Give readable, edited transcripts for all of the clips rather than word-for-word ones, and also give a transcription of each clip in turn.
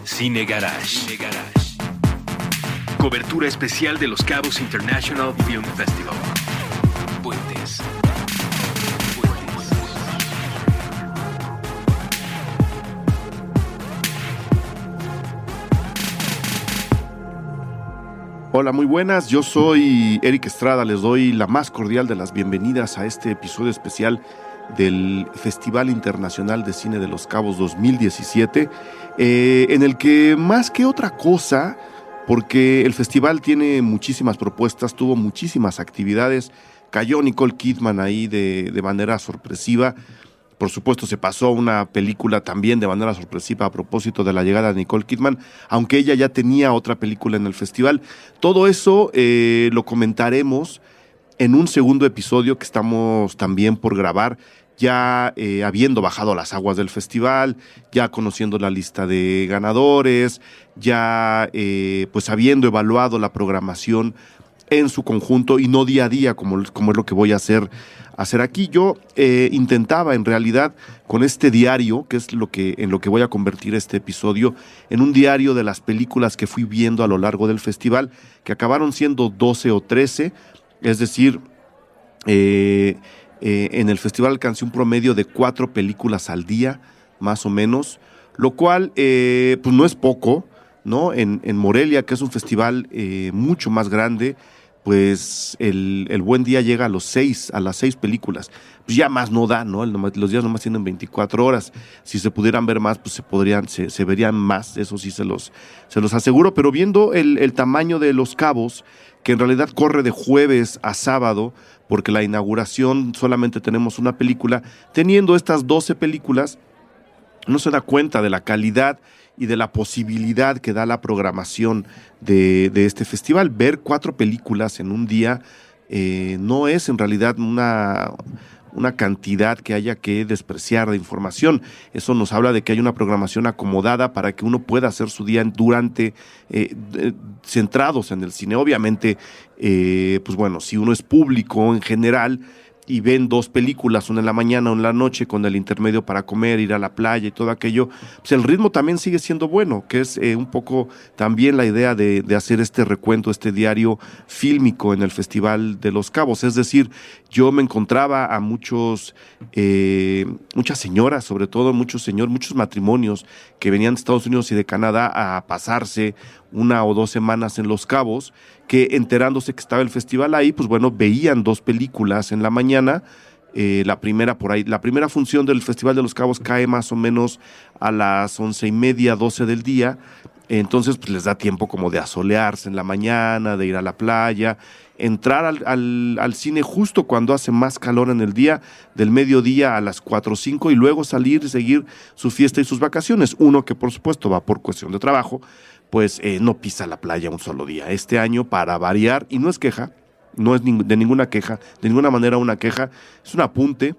Cine Garage. Cobertura especial de Los Cabos International Film Festival. Puentes. Hola, muy buenas, yo soy Eric Estrada, les doy la más cordial de las bienvenidas a este episodio especial del Festival Internacional de Cine de Los Cabos 2017, en el que más que otra cosa, porque el festival tiene muchísimas propuestas, tuvo muchísimas actividades, cayó Nicole Kidman ahí de manera sorpresiva. Por supuesto, se pasó una película también de manera sorpresiva a propósito de la llegada de Nicole Kidman, aunque ella ya tenía otra película en el festival. Todo eso lo comentaremos en un segundo episodio que estamos también por grabar, ya habiendo bajado las aguas del festival, ya conociendo la lista de ganadores, ya pues habiendo evaluado la programación en su conjunto y no día a día como es lo que voy a hacer aquí. Yo intentaba en realidad con este diario, que es en lo que voy a convertir este episodio, en un diario de las películas que fui viendo a lo largo del festival, que acabaron siendo 12 o 13, es decir, en el festival alcancé un promedio de 4 películas al día, más o menos, lo cual pues no es poco, ¿no? En Morelia, que es un festival mucho más grande, pues el buen día llega a las 6 películas. Pues ya más no da, ¿no? Los días nomás tienen 24 horas. Si se pudieran ver más, pues se verían más, eso sí se los aseguro. Pero viendo el tamaño de Los Cabos, que en realidad corre de jueves a sábado, porque la inauguración solamente tenemos una película, teniendo estas 12 películas, no se da cuenta de la calidad y de la posibilidad que da la programación de este festival. Ver 4 películas en un día no es en realidad una cantidad que haya que despreciar de información. Eso nos habla de que hay una programación acomodada para que uno pueda hacer su día centrados en el cine. Obviamente, pues bueno, si uno es público en general y ven 2 películas, una en la mañana o en la noche, con el intermedio para comer, ir a la playa y todo aquello, pues el ritmo también sigue siendo bueno, que es un poco también la idea de hacer este recuento, este diario fílmico en el Festival de Los Cabos. Es decir, yo me encontraba a muchas señoras, sobre todo muchos matrimonios que venían de Estados Unidos y de Canadá a pasarse 1 o 2 semanas en Los Cabos, que enterándose que estaba el festival ahí, pues bueno, veían 2 películas en la mañana. La primera función del Festival de Los Cabos cae más o menos a las 11:30, 12 del día. Entonces pues les da tiempo como de asolearse en la mañana, de ir a la playa, entrar al cine justo cuando hace más calor en el día, del mediodía a las 4 o 5, y luego salir y seguir su fiesta y sus vacaciones. Uno que por supuesto va por cuestión de trabajo, pues no pisa la playa un solo día. Este año, para variar, y no es queja, no es de ninguna queja, de ninguna manera una queja, es un apunte.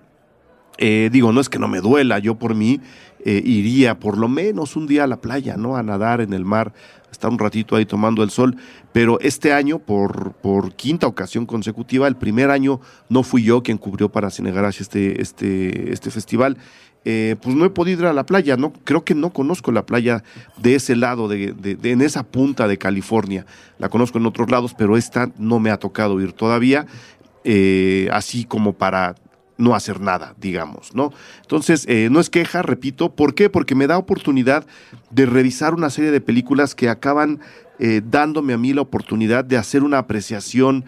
No es que no me duela, yo por mí iría por lo menos un día a la playa, ¿no? A nadar en el mar, estar un ratito ahí tomando el sol, pero este año, por 5ª ocasión consecutiva, el primer año no fui yo quien cubrió para Cine Garage este festival, pues no he podido ir a la playa, no, creo que no conozco la playa de ese lado, en esa punta de California. La conozco en otros lados, pero esta no me ha tocado ir todavía, así como para no hacer nada, digamos, ¿no? Entonces, no es queja, repito. ¿Por qué? Porque me da oportunidad de revisar una serie de películas que acaban dándome a mí la oportunidad de hacer una apreciación,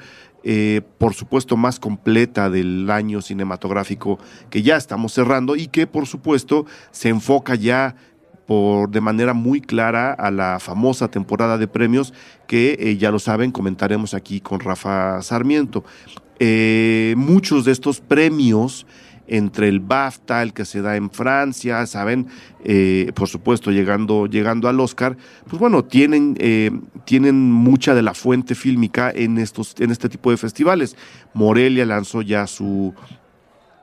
por supuesto, más completa del año cinematográfico que ya estamos cerrando, y que, por supuesto, se enfoca ya de manera muy clara a la famosa temporada de premios que, ya lo saben, comentaremos aquí con Rafa Sarmiento. Muchos de estos premios, entre el BAFTA, el que se da en Francia, saben, por supuesto llegando al Oscar, pues bueno, tienen mucha de la fuente fílmica en este tipo de festivales. Morelia lanzó ya su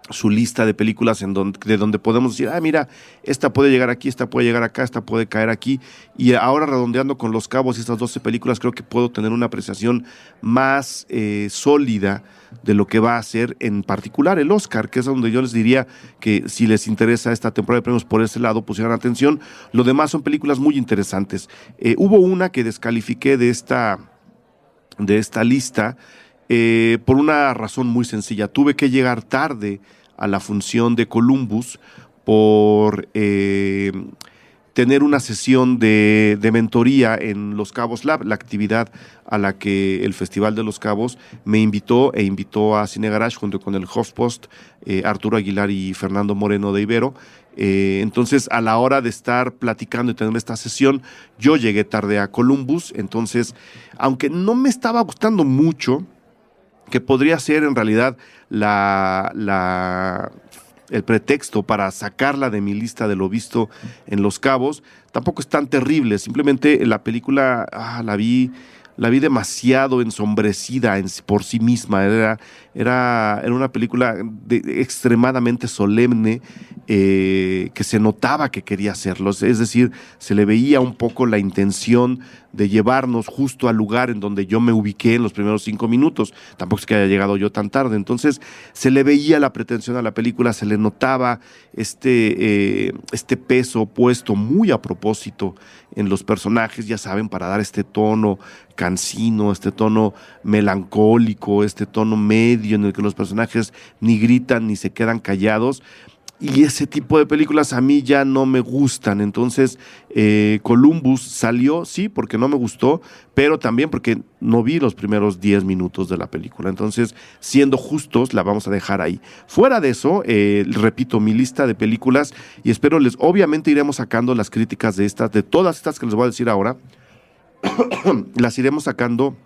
su lista de películas de donde podemos decir, mira, esta puede llegar aquí, esta puede llegar acá, esta puede caer aquí, y ahora redondeando con Los Cabos y estas 12 películas, creo que puedo tener una apreciación más sólida de lo que va a ser en particular el Oscar, que es donde yo les diría que si les interesa esta temporada de premios por ese lado, pusieran atención. Lo demás son películas muy interesantes. Hubo una que descalifiqué de esta lista por una razón muy sencilla. Tuve que llegar tarde a la función de Columbus por tener una sesión de mentoría en Los Cabos Lab, la actividad a la que el Festival de Los Cabos me invitó e invitó a Cine Garage junto con el HuffPost, Arturo Aguilar y Fernando Moreno de Ibero. Entonces, a la hora de estar platicando y tener esta sesión, yo llegué tarde a Columbus. Entonces, aunque no me estaba gustando mucho, que podría ser en realidad el pretexto para sacarla de mi lista de lo visto en Los Cabos, tampoco es tan terrible. Simplemente la película la vi demasiado ensombrecida por sí misma. Era una película extremadamente solemne, que se notaba que quería hacerlo. Es decir, se le veía un poco la intención de llevarnos justo al lugar en donde yo me ubiqué en los primeros 5 minutos. Tampoco es que haya llegado yo tan tarde. Entonces, se le veía la pretensión a la película, se le notaba este peso puesto muy a propósito en los personajes, ya saben, para dar este tono cansino, este tono melancólico, este tono medio en el que los personajes ni gritan ni se quedan callados. Y ese tipo de películas a mí ya no me gustan. Entonces, Columbus salió, sí, porque no me gustó, pero también porque no vi los primeros 10 minutos de la película. Entonces, siendo justos, la vamos a dejar ahí. Fuera de eso, repito, mi lista de películas, y espero obviamente iremos sacando las críticas de todas estas que les voy a decir ahora, las iremos sacando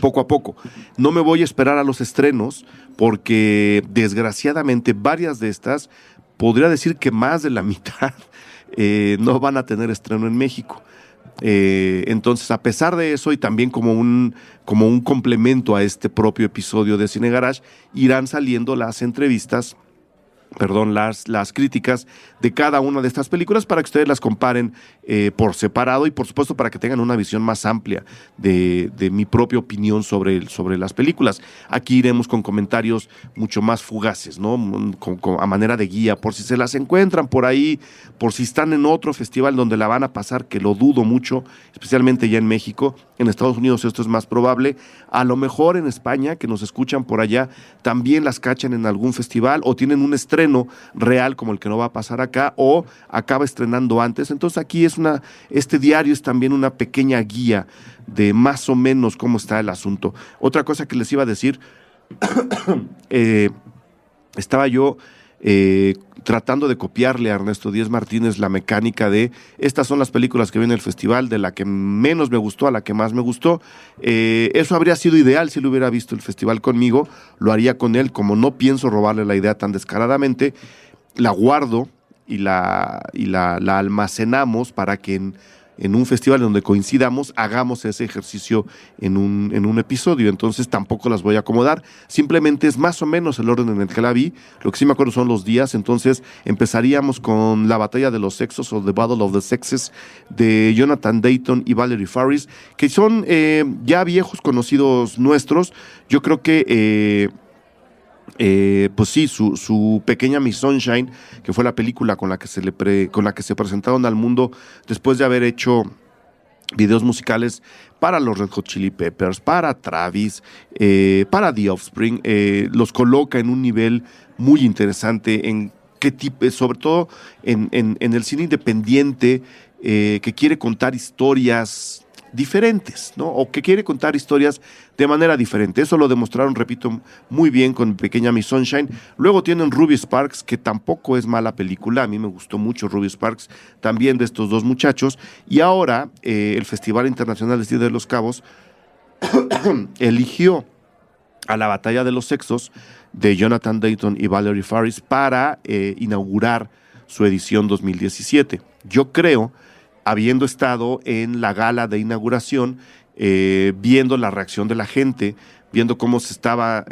poco a poco. No me voy a esperar a los estrenos porque desgraciadamente varias de estas, podría decir que más de la mitad, no van a tener estreno en México. Entonces, a pesar de eso, y también como un complemento a este propio episodio de Cine Garage, irán saliendo las críticas de cada una de estas películas para que ustedes las comparen por separado y por supuesto para que tengan una visión más amplia de mi propia opinión sobre las películas. Aquí iremos con comentarios mucho más fugaces, ¿no? A manera de guía, por si se las encuentran por ahí, por si están en otro festival donde la van a pasar, que lo dudo mucho, especialmente ya en México. En Estados Unidos esto es más probable. A lo mejor en España, que nos escuchan por allá, también las cachan en algún festival o tienen un estreno real como el que no va a pasar acá, o acaba estrenando antes. Entonces aquí este diario es también una pequeña guía de más o menos cómo está el asunto. Otra cosa que les iba a decir, estaba yo tratando de copiarle a Ernesto Díez Martínez la mecánica de estas son las películas que viene el festival, de la que menos me gustó a la que más me gustó. Eso habría sido ideal si lo hubiera visto el festival conmigo, lo haría con él. Como no pienso robarle la idea tan descaradamente, la guardo y la almacenamos para que en un festival donde coincidamos, hagamos ese ejercicio en un episodio. Entonces tampoco las voy a acomodar, simplemente es más o menos el orden en el que la vi. Lo que sí me acuerdo son los días. Entonces empezaríamos con La Batalla de los Sexos, o The Battle of the Sexes, de Jonathan Dayton y Valerie Faris, que son ya viejos conocidos nuestros. Yo creo que pues sí, su Pequeña Miss Sunshine, que fue la película con la que se presentaron al mundo después de haber hecho videos musicales para los Red Hot Chili Peppers, para Travis, para The Offspring, los coloca en un nivel muy interesante en qué tipo, sobre todo en el cine independiente, que quiere contar historias diferentes, ¿no? O que quiere contar historias de manera diferente. Eso lo demostraron, repito, muy bien con Pequeña Miss Sunshine. Luego tienen Ruby Sparks, que tampoco es mala película. A mí me gustó mucho Ruby Sparks, también de estos dos muchachos. Y ahora el Festival Internacional de Cine de Los Cabos eligió a La Batalla de los Sexos, de Jonathan Dayton y Valerie Faris, para inaugurar su edición 2017. Yo creo, habiendo estado en la gala de inauguración, viendo la reacción de la gente, viendo cómo se estaba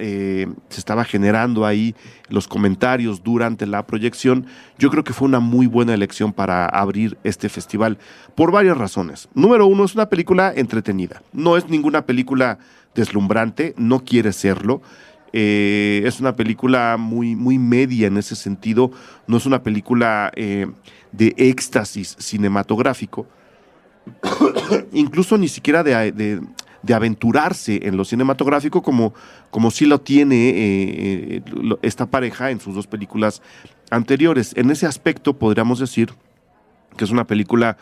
generando ahí los comentarios durante la proyección, yo creo que fue una muy buena elección para abrir este festival, por varias razones. Número uno, es una película entretenida, no es ninguna película deslumbrante, no quiere serlo. Es una película muy, muy media en ese sentido, no es una película de éxtasis cinematográfico, incluso ni siquiera de aventurarse en lo cinematográfico como sí lo tiene esta pareja en sus dos películas anteriores. En ese aspecto podríamos decir que es una película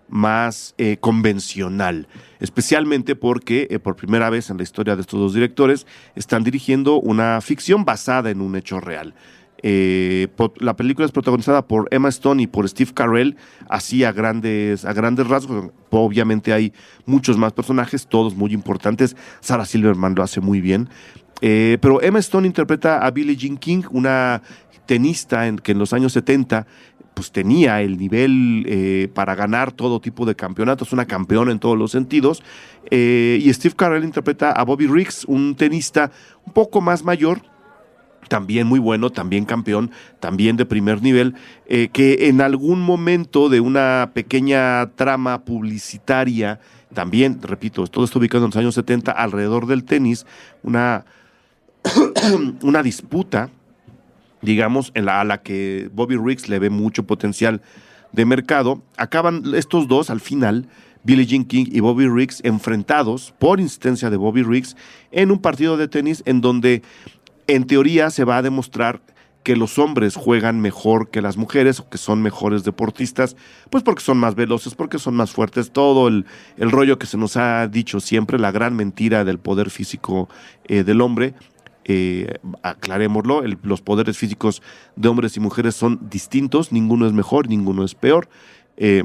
más convencional, especialmente porque por primera vez en la historia de estos dos directores están dirigiendo una ficción basada en un hecho real. La película es protagonizada por Emma Stone y por Steve Carell, así a grandes rasgos. Obviamente hay muchos más personajes, todos muy importantes. Sarah Silverman lo hace muy bien, pero Emma Stone interpreta a Billie Jean King, una tenista que en los años 70 pues tenía el nivel para ganar todo tipo de campeonatos, una campeona en todos los sentidos, y Steve Carell interpreta a Bobby Riggs, un tenista un poco más mayor, también muy bueno, también campeón, también de primer nivel, que en algún momento de una pequeña trama publicitaria, también, repito, todo esto ubicado en los años 70, alrededor del tenis, una disputa, digamos, a la que Bobby Riggs le ve mucho potencial de mercado. Acaban estos dos al final, Billie Jean King y Bobby Riggs, enfrentados por insistencia de Bobby Riggs en un partido de tenis en donde en teoría se va a demostrar que los hombres juegan mejor que las mujeres o que son mejores deportistas, pues porque son más veloces, porque son más fuertes, todo el rollo que se nos ha dicho siempre, la gran mentira del poder físico del hombre. Aclarémoslo, los poderes físicos de hombres y mujeres son distintos, ninguno es mejor, ninguno es peor. Y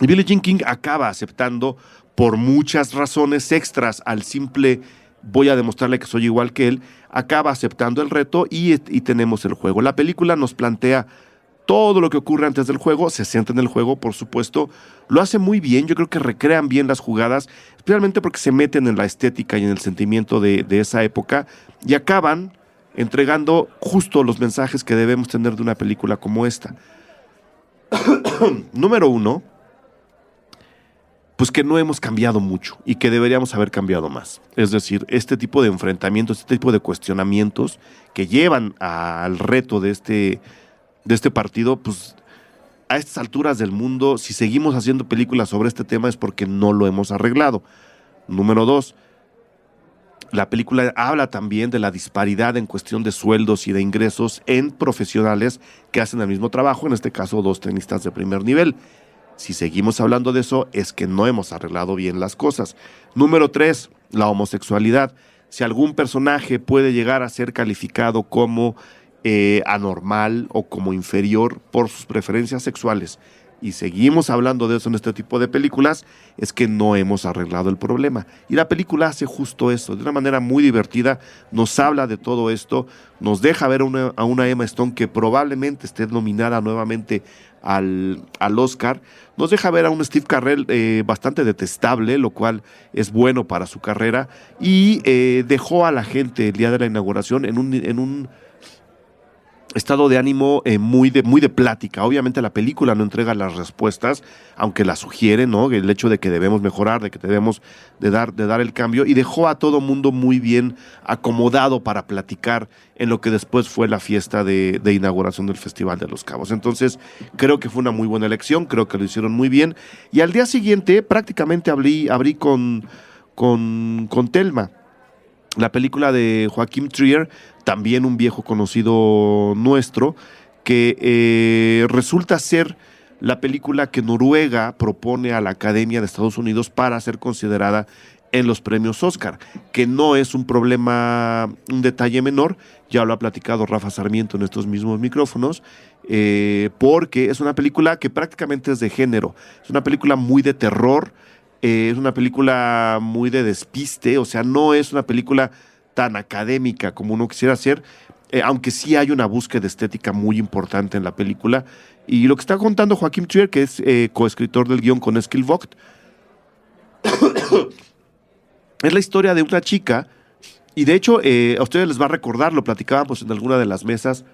Billie Jean King acaba aceptando por muchas razones extras al simple voy a demostrarle que soy igual que él, acaba aceptando el reto y tenemos el juego. La película nos plantea todo lo que ocurre antes del juego, se centra en el juego, por supuesto, lo hace muy bien, yo creo que recrean bien las jugadas, especialmente porque se meten en la estética y en el sentimiento de esa época y acaban entregando justo los mensajes que debemos tener de una película como esta. Número uno, pues que no hemos cambiado mucho y que deberíamos haber cambiado más. Es decir, este tipo de enfrentamientos, este tipo de cuestionamientos que llevan al reto de este partido, pues a estas alturas del mundo, si seguimos haciendo películas sobre este tema es porque no lo hemos arreglado. Número dos, la película habla también de la disparidad en cuestión de sueldos y de ingresos en profesionales que hacen el mismo trabajo, en este caso dos tenistas de primer nivel. Si seguimos hablando de eso, es que no hemos arreglado bien las cosas. Número 3, la homosexualidad. Si algún personaje puede llegar a ser calificado como anormal o como inferior por sus preferencias sexuales, y seguimos hablando de eso en este tipo de películas, es que no hemos arreglado el problema. Y la película hace justo eso, de una manera muy divertida, nos habla de todo esto, nos deja ver a una Emma Stone que probablemente esté nominada nuevamente al Oscar, nos deja ver a un Steve Carell bastante detestable, lo cual es bueno para su carrera, y dejó a la gente el día de la inauguración en un estado de ánimo muy de plática. Obviamente la película no entrega las respuestas, aunque las sugiere, ¿no? El hecho de que debemos mejorar, de que debemos de dar el cambio, y dejó a todo mundo muy bien acomodado para platicar en lo que después fue la fiesta de inauguración del Festival de Los Cabos. Entonces, creo que fue una muy buena elección, creo que lo hicieron muy bien, y al día siguiente prácticamente abrí con Thelma, la película de Joachim Trier, también un viejo conocido nuestro, que resulta ser la película que Noruega propone a la Academia de Estados Unidos para ser considerada en los premios Oscar, que no es un problema, un detalle menor, ya lo ha platicado Rafa Sarmiento en estos mismos micrófonos, porque es una película que prácticamente es de género, es una película muy de terror, es una película muy de despiste, o sea, no es una película tan académica como uno quisiera hacer, aunque sí hay una búsqueda estética muy importante en la película. Y lo que está contando Joachim Trier, que es coescritor del guión con Eskil Vogt, es la historia de una chica Y de hecho, a ustedes les va a recordar, lo platicábamos en alguna de las mesas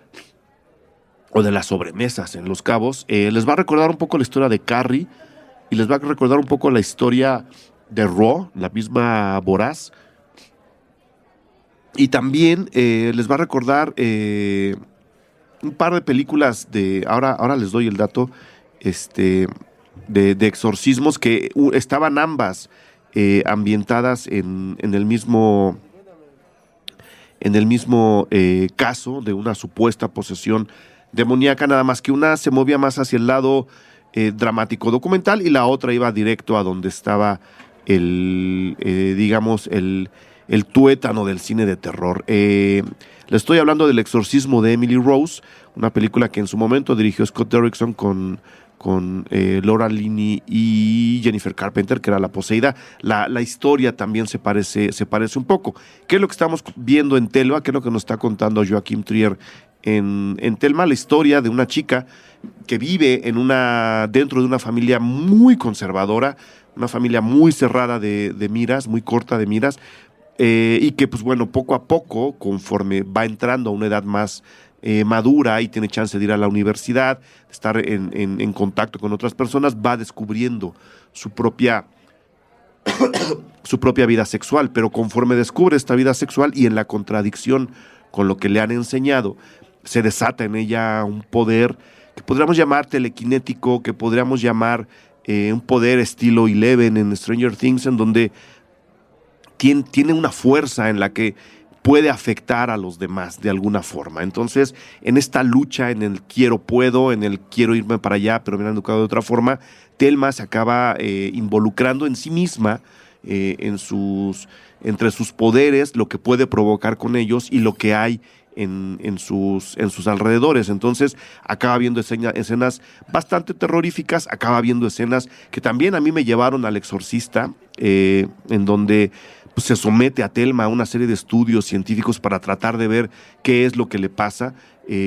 o de las sobremesas en Los Cabos, les va a recordar un poco la historia de Carrie y les va a recordar un poco la historia de Raw, la misma Voraz. Y también les va a recordar un par de películas ahora les doy el dato, de exorcismos que estaban ambas ambientadas en el mismo caso de una supuesta posesión demoníaca, nada más que una se movía más hacia el lado dramático documental y la otra iba directo a donde estaba digamos, el tuétano del cine de terror. Le estoy hablando del exorcismo de Emily Rose, una película que en su momento dirigió Scott Derrickson con Laura Linney y Jennifer Carpenter, que era la poseída. La historia también se parece un poco. ¿Qué es lo que estamos viendo en Thelma? ¿Qué es lo que nos está contando Joachim Trier en Thelma? La historia de una chica que vive dentro de una familia muy conservadora, una familia muy cerrada de miras, muy corta de miras, y que pues bueno, poco a poco, conforme va entrando a una edad más madura y tiene chance de ir a la universidad, de estar en contacto con otras personas, va descubriendo su propia vida sexual, pero conforme descubre esta vida sexual y en la contradicción con lo que le han enseñado, se desata en ella un poder que podríamos llamar telequinético, que podríamos llamar un poder estilo Eleven en Stranger Things, en donde tiene una fuerza en la que puede afectar a los demás de alguna forma. Entonces, en esta lucha, en el quiero, puedo, en el quiero irme para allá, pero me han educado de otra forma, Thelma se acaba involucrando en sí misma, entre sus poderes, lo que puede provocar con ellos y lo que hay en sus alrededores. Entonces acaba viendo escenas bastante terroríficas, acaba viendo escenas que también a mí me llevaron al Exorcista, en donde pues, se somete a Thelma a una serie de estudios científicos para tratar de ver qué es lo que le pasa,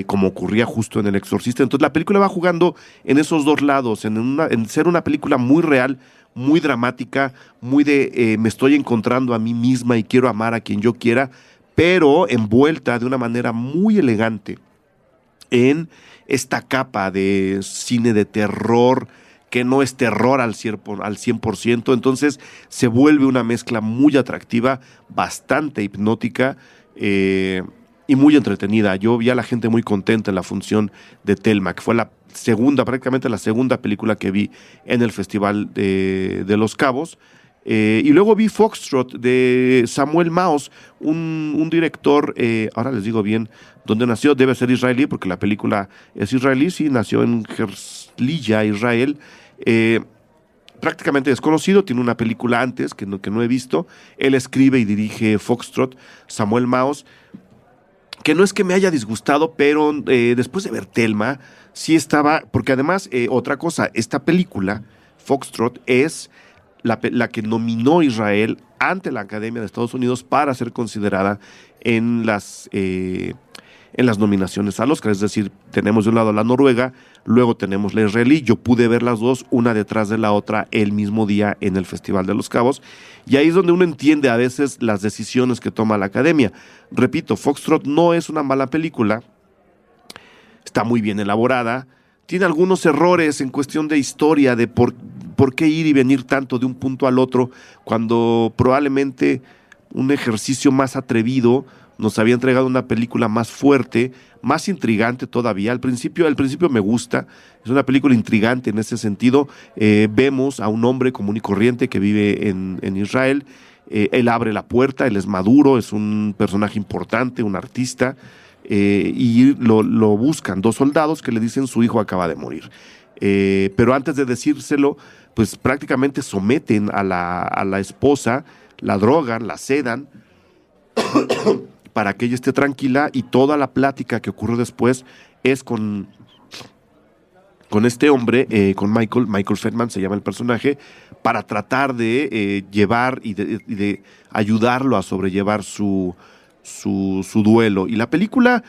como ocurría justo en El Exorcista. Entonces la película va jugando en esos dos lados, en ser una película muy real, muy dramática, muy de me estoy encontrando a mí misma y quiero amar a quien yo quiera, pero envuelta de una manera muy elegante en esta capa de cine de terror, que no es terror al 100%, entonces se vuelve una mezcla muy atractiva, bastante hipnótica y muy entretenida. Yo vi a la gente muy contenta en la función de Thelma, que fue prácticamente la segunda película que vi en el Festival de Los Cabos. Y luego vi Foxtrot de Samuel Maoz, un director, ahora les digo bien dónde nació, debe ser israelí porque la película es israelí, sí, nació en Herzliya, Israel, prácticamente desconocido, tiene una película antes que no he visto. Él escribe y dirige Foxtrot, Samuel Maoz, que no es que me haya disgustado, pero después de ver Thelma, sí estaba, porque además, otra cosa, esta película, Foxtrot, es la que nominó Israel ante la Academia de Estados Unidos para ser considerada en las nominaciones al Oscar. Es decir, tenemos de un lado la noruega, luego tenemos la israelí. Yo pude ver las dos, una detrás de la otra, el mismo día en el Festival de Los Cabos. Y ahí es donde uno entiende a veces las decisiones que toma la Academia. Repito, Foxtrot no es una mala película, está muy bien elaborada, tiene algunos errores en cuestión de historia, de por qué ir y venir tanto de un punto al otro, cuando probablemente un ejercicio más atrevido nos había entregado una película más fuerte, más intrigante todavía. Al principio me gusta, es una película intrigante en ese sentido. Vemos a un hombre común y corriente que vive en Israel, él abre la puerta, él es maduro, es un personaje importante, un artista, y lo buscan dos soldados que le dicen su hijo acaba de morir. Pero antes de decírselo, pues prácticamente someten a la esposa, la drogan, la sedan, para que ella esté tranquila, y toda la plática que ocurre después es con este hombre, con Michael Feldman se llama el personaje, para tratar de llevar y de ayudarlo a sobrellevar su duelo. Y la película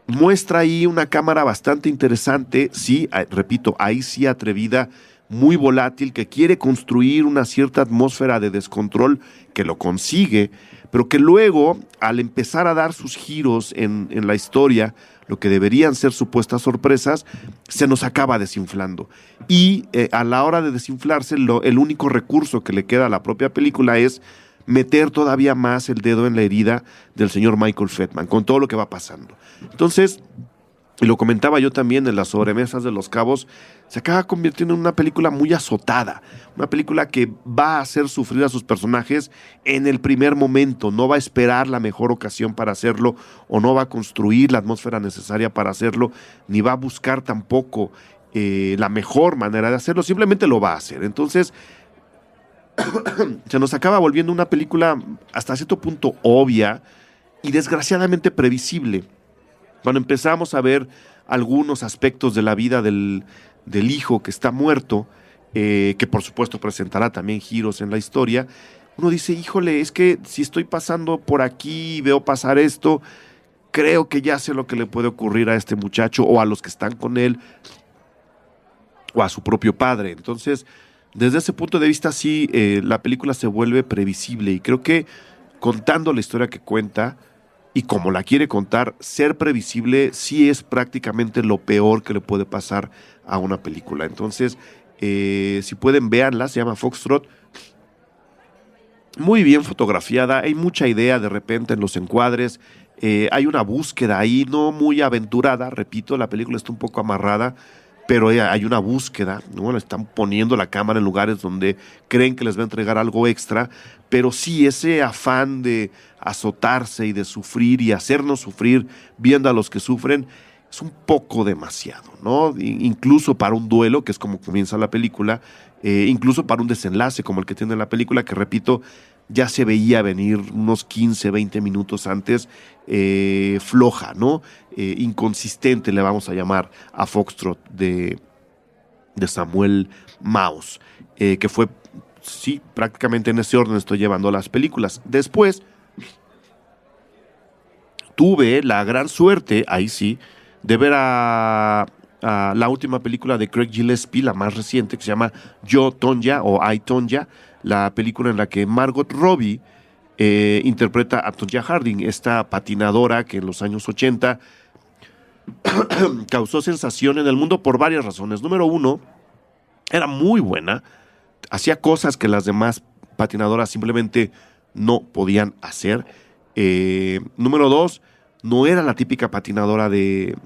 muestra ahí una cámara bastante interesante, sí, repito, ahí sí atrevida, muy volátil, que quiere construir una cierta atmósfera de descontrol, que lo consigue, pero que luego, al empezar a dar sus giros en la historia, lo que deberían ser supuestas sorpresas, se nos acaba desinflando. Y a la hora de desinflarse, el único recurso que le queda a la propia película es meter todavía más el dedo en la herida del señor Michael Feldman, con todo lo que va pasando. Entonces, y lo comentaba yo también en las sobremesas de Los Cabos, se acaba convirtiendo en una película muy azotada, una película que va a hacer sufrir a sus personajes en el primer momento, no va a esperar la mejor ocasión para hacerlo, o no va a construir la atmósfera necesaria para hacerlo, ni va a buscar tampoco la mejor manera de hacerlo, simplemente lo va a hacer. Entonces, se nos acaba volviendo una película hasta cierto punto obvia y desgraciadamente previsible. Cuando empezamos a ver algunos aspectos de la vida del hijo que está muerto, que por supuesto presentará también giros en la historia, uno dice, híjole, es que si estoy pasando por aquí y veo pasar esto, creo que ya sé lo que le puede ocurrir a este muchacho o a los que están con él o a su propio padre. Entonces, desde ese punto de vista, sí, la película se vuelve previsible y creo que contando la historia que cuenta y como la quiere contar, ser previsible sí es prácticamente lo peor que le puede pasar a una película. Entonces, si pueden, véanla, se llama Foxtrot. Muy bien fotografiada, hay mucha idea de repente en los encuadres, hay una búsqueda ahí, no muy aventurada, repito, la película está un poco amarrada, pero hay una búsqueda, ¿no? Le están poniendo la cámara en lugares donde creen que les va a entregar algo extra, pero sí, ese afán de azotarse y de sufrir y hacernos sufrir viendo a los que sufren es un poco demasiado, ¿no? Incluso para un duelo, que es como comienza la película, incluso para un desenlace como el que tiene la película, que repito, ya se veía venir unos 15, 20 minutos antes, floja, ¿no? Inconsistente le vamos a llamar a Foxtrot de Samuel Maus, que fue, sí, prácticamente en ese orden estoy llevando las películas. Después tuve la gran suerte, ahí sí, de ver a la última película de Craig Gillespie, la más reciente, que se llama Yo, Tonya o I, Tonya, la película en la que Margot Robbie interpreta a Tonya Harding, esta patinadora que en los años 80 causó sensación en el mundo por varias razones. Número uno, era muy buena, hacía cosas que las demás patinadoras simplemente no podían hacer. Número dos, no era la típica patinadora de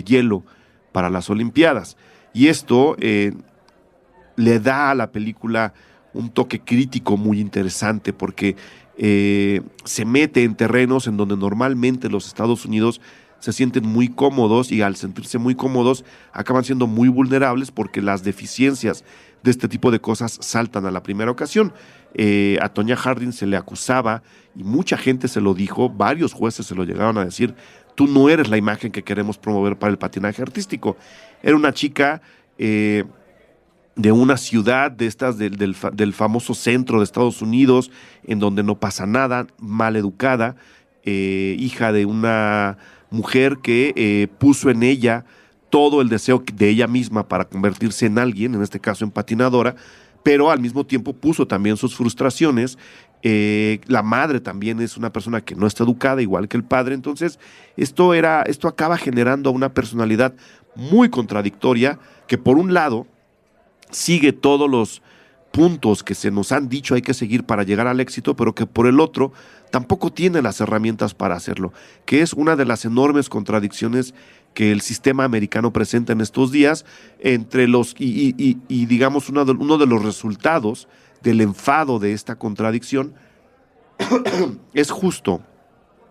hielo para las Olimpiadas. Y esto le da a la película un toque crítico muy interesante porque se mete en terrenos en donde normalmente los Estados Unidos se sienten muy cómodos y al sentirse muy cómodos acaban siendo muy vulnerables porque las deficiencias de este tipo de cosas saltan a la primera ocasión. A Tonya Harding se le acusaba y mucha gente se lo dijo, varios jueces se lo llegaron a decir, tú no eres la imagen que queremos promover para el patinaje artístico. Era una chica de una ciudad de estas del famoso centro de Estados Unidos, en donde no pasa nada, mal educada, hija de una mujer que puso en ella todo el deseo de ella misma para convertirse en alguien, en este caso en patinadora, pero al mismo tiempo puso también sus frustraciones. La madre también es una persona que no está educada, igual que el padre. Entonces, esto acaba generando una personalidad muy contradictoria, que por un lado sigue todos los puntos que se nos han dicho hay que seguir para llegar al éxito, pero que por el otro tampoco tiene las herramientas para hacerlo, que es una de las enormes contradicciones que el sistema americano presenta en estos días, entre los y digamos uno de los resultados del enfado de esta contradicción es justo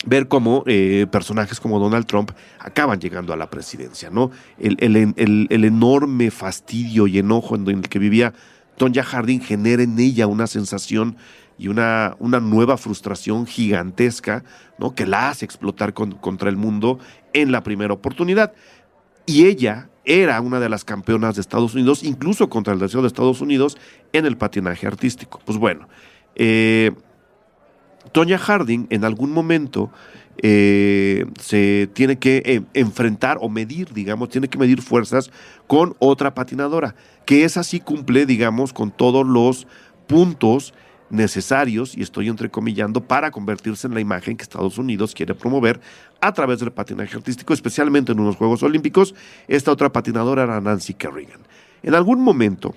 ver cómo personajes como Donald Trump acaban llegando a la presidencia, ¿no? El enorme fastidio y enojo en el que vivía Tonya Harding genera en ella una sensación y una nueva frustración gigantesca, ¿no? Que la hace explotar contra el mundo en la primera oportunidad. Y ella era una de las campeonas de Estados Unidos, incluso contra el deseo de Estados Unidos, en el patinaje artístico. Pues bueno, Tonya Harding en algún momento se tiene que enfrentar o medir, digamos, tiene que medir fuerzas con otra patinadora, que esa sí cumple, digamos, con todos los puntos necesarios, y estoy entrecomillando, para convertirse en la imagen que Estados Unidos quiere promover a través del patinaje artístico, especialmente en unos Juegos Olímpicos. Esta otra patinadora era Nancy Kerrigan. En algún momento,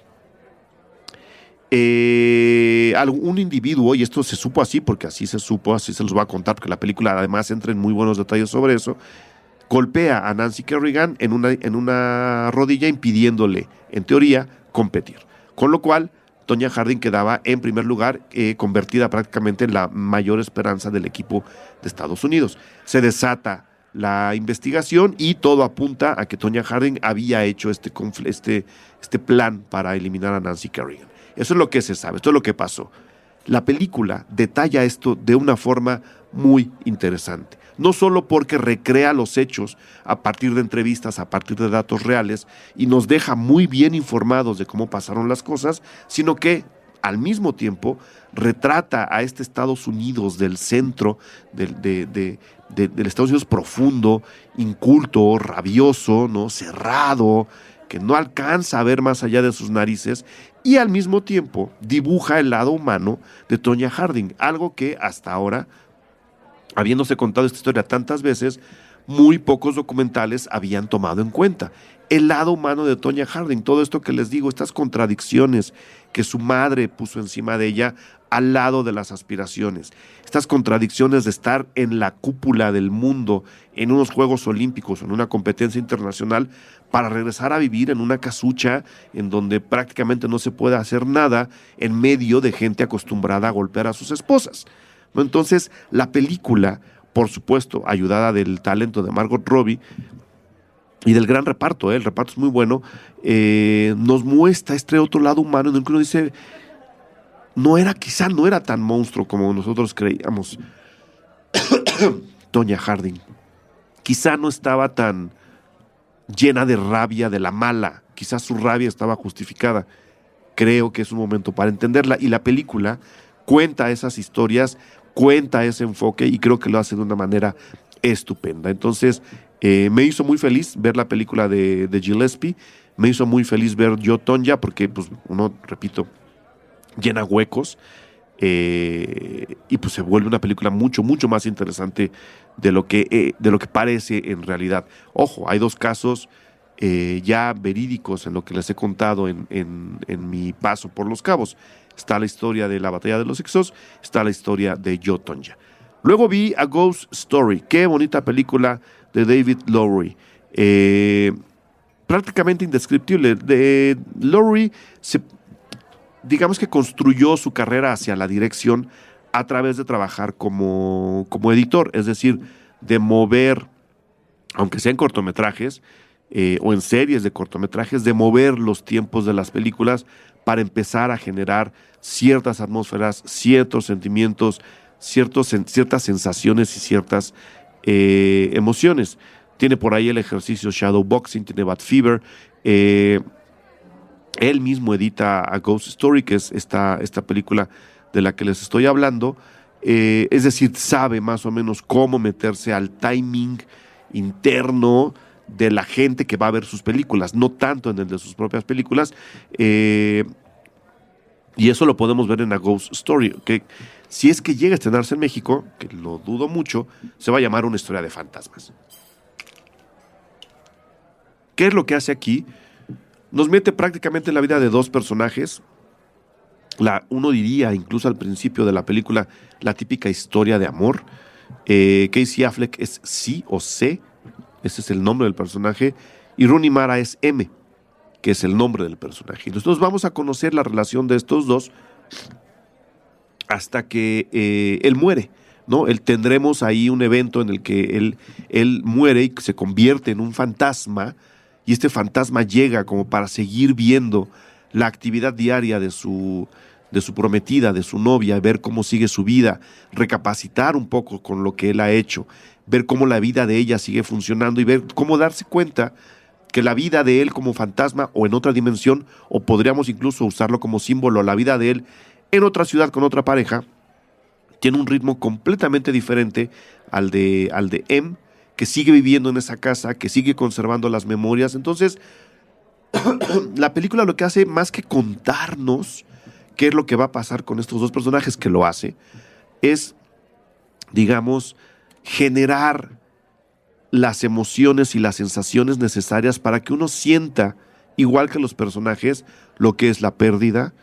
algún individuo, y esto se supo así porque así se supo, así se los voy a contar porque la película además entra en muy buenos detalles sobre eso, golpea a Nancy Kerrigan en una rodilla, impidiéndole, en teoría, competir. Con lo cual, Tonya Harding quedaba en primer lugar, convertida prácticamente en la mayor esperanza del equipo de Estados Unidos. Se desata la investigación y todo apunta a que Tonya Harding había hecho este plan para eliminar a Nancy Kerrigan. Eso es lo que se sabe, esto es lo que pasó. La película detalla esto de una forma muy interesante. No solo porque recrea los hechos a partir de entrevistas, a partir de datos reales, y nos deja muy bien informados de cómo pasaron las cosas, sino que al mismo tiempo retrata a este Estados Unidos del centro, del Estados Unidos profundo, inculto, rabioso, ¿no? Cerrado, que no alcanza a ver más allá de sus narices, y al mismo tiempo dibuja el lado humano de Tonya Harding, algo que hasta ahora, habiéndose contado esta historia tantas veces, muy pocos documentales habían tomado en cuenta. El lado humano de Tonya Harding, todo esto que les digo, estas contradicciones que su madre puso encima de ella al lado de las aspiraciones, estas contradicciones de estar en la cúpula del mundo, en unos Juegos Olímpicos, en una competencia internacional, para regresar a vivir en una casucha en donde prácticamente no se puede hacer nada en medio de gente acostumbrada a golpear a sus esposas. ¿No? Entonces, la película, por supuesto, ayudada del talento de Margot Robbie y del gran reparto, el reparto es muy bueno, nos muestra este otro lado humano en el que uno dice, quizá no era tan monstruo como nosotros creíamos. Tonya Harding quizá no estaba tan llena de rabia de la mala, quizás su rabia estaba justificada. Creo que es un momento para entenderla, y la película cuenta esas historias, cuenta ese enfoque, y creo que lo hace de una manera estupenda. Entonces, me hizo muy feliz ver la película de Gillespie, me hizo muy feliz ver Yo, Tonya, porque pues uno, repito, llena huecos, y pues se vuelve una película mucho, mucho más interesante de lo que parece en realidad. Ojo, hay dos casos ya verídicos en lo que les he contado en mi paso por Los Cabos. Está la historia de la Batalla de los Sexos, está la historia de Yo, Tonya. Luego vi A Ghost Story, qué bonita película de David Lowery. Prácticamente indescriptible. Lowery digamos que construyó su carrera hacia la dirección a través de trabajar como editor, es decir, de mover, aunque sea en cortometrajes o en series de cortometrajes, de mover los tiempos de las películas para empezar a generar ciertas atmósferas, ciertos sentimientos, ciertas sensaciones y ciertas emociones. Tiene por ahí el ejercicio Shadowboxing, tiene Bat Fever. Él mismo edita A Ghost Story, que es esta película de la que les estoy hablando. Es decir, sabe más o menos cómo meterse al timing interno de la gente que va a ver sus películas, no tanto en el de sus propias películas. Y eso lo podemos ver en A Ghost Story, que si es que llega a estrenarse en México, que lo dudo mucho, se va a llamar Una historia de fantasmas. ¿Qué es lo que hace aquí? Nos mete prácticamente en la vida de dos personajes. Uno diría, incluso al principio de la película, la típica historia de amor. Casey Affleck es C o C, ese es el nombre del personaje, y Rooney Mara es M, que es el nombre del personaje. Nosotros vamos a conocer la relación de estos dos hasta que él muere, ¿no? Tendremos ahí un evento en el que él muere y se convierte en un fantasma, y este fantasma llega como para seguir viendo la actividad diaria de su prometida, de su novia, ver cómo sigue su vida, recapacitar un poco con lo que él ha hecho, ver cómo la vida de ella sigue funcionando y ver cómo darse cuenta que la vida de él como fantasma o en otra dimensión, o podríamos incluso usarlo como símbolo, la vida de él en otra ciudad con otra pareja, tiene un ritmo completamente diferente al de M, que sigue viviendo en esa casa, que sigue conservando las memorias. Entonces, la película lo que hace, más que contarnos ¿Qué es lo que va a pasar con estos dos personajes que lo hace? Es, digamos, generar las emociones y las sensaciones necesarias para que uno sienta, igual que los personajes, lo que es la pérdida,